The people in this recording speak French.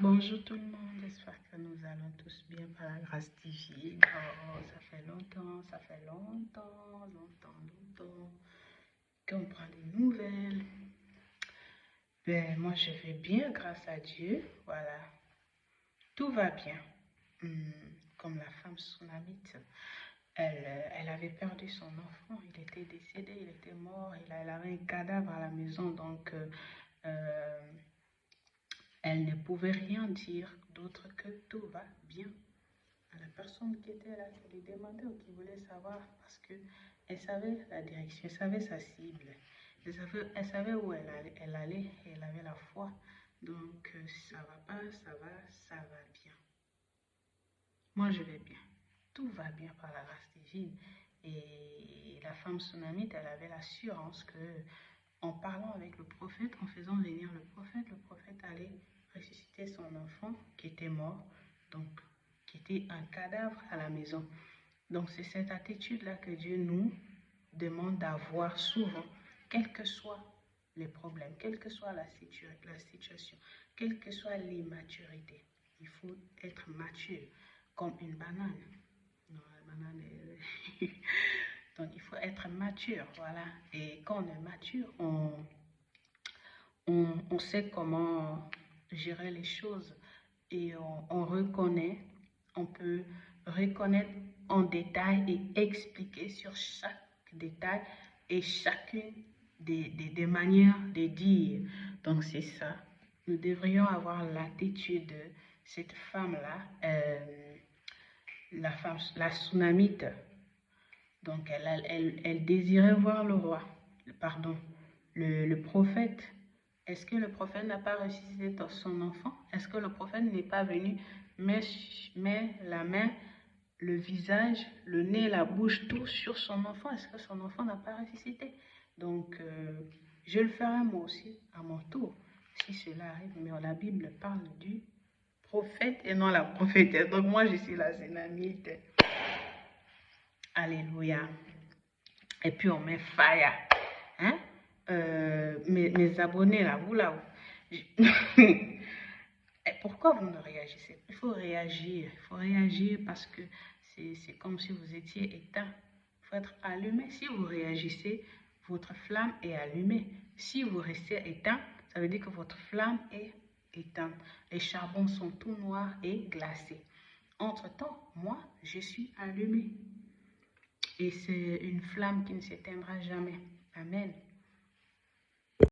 Bonjour tout le monde, j'espère que nous allons tous bien par la grâce divine. Oh, ça fait longtemps qu'on prend des nouvelles. Ben, moi je vais bien grâce à Dieu, voilà, tout va bien. Comme la femme tsunamite, elle avait perdu son enfant, il était décédé, il était mort, elle avait un cadavre à la maison, donc elle ne pouvait rien dire d'autre que tout va bien. À la personne qui était là, qui lui demandait ou qui voulait savoir, parce qu'elle savait la direction, elle savait sa cible, elle savait où elle allait et elle avait la foi. Donc, ça va pas, ça va bien. Moi, je vais bien. Tout va bien par la grâce divine. Et la femme tsunamite, elle avait l'assurance que, en parlant avec le prophète, en faisant venir le prophète allait ressusciter son enfant qui était mort, donc qui était un cadavre à la maison. Donc c'est cette attitude-là que Dieu nous demande d'avoir souvent, quels que soient les problèmes, quelle que soit la situation, quelle que soit l'immaturité. Il faut être mature, comme une banane. Non, la banane est... Donc il faut être mature, voilà. Et quand on est mature, on sait comment gérer les choses et on reconnaît, on peut reconnaître en détail et expliquer sur chaque détail et chacune des manières de dire. Donc c'est ça. Nous devrions avoir l'attitude de cette femme-là, la tsunamite. Donc elle désirait voir le roi, pardon, le prophète. Est-ce que le prophète n'a pas ressuscité son enfant? Est-ce que le prophète n'est pas venu mettre la main, le visage, le nez, la bouche, tout sur son enfant? Est-ce que son enfant n'a pas ressuscité? Donc, je le ferai moi aussi, à mon tour, si cela arrive. Mais la Bible parle du prophète et non la prophétesse. Donc, moi, je suis la tsunamite. Alléluia. Et puis, on met fire. Hein? Mes abonnés là, vous là. Pourquoi vous ne réagissez pas? Il faut réagir parce que c'est comme si vous étiez éteint. Il faut être allumé. Si vous réagissez, votre flamme est allumée. Si vous restez éteint, ça veut dire que votre flamme est éteinte. Les charbons sont tout noirs et glacés. Entre-temps, moi, je suis allumée. Et c'est une flamme qui ne s'éteindra jamais. Amen.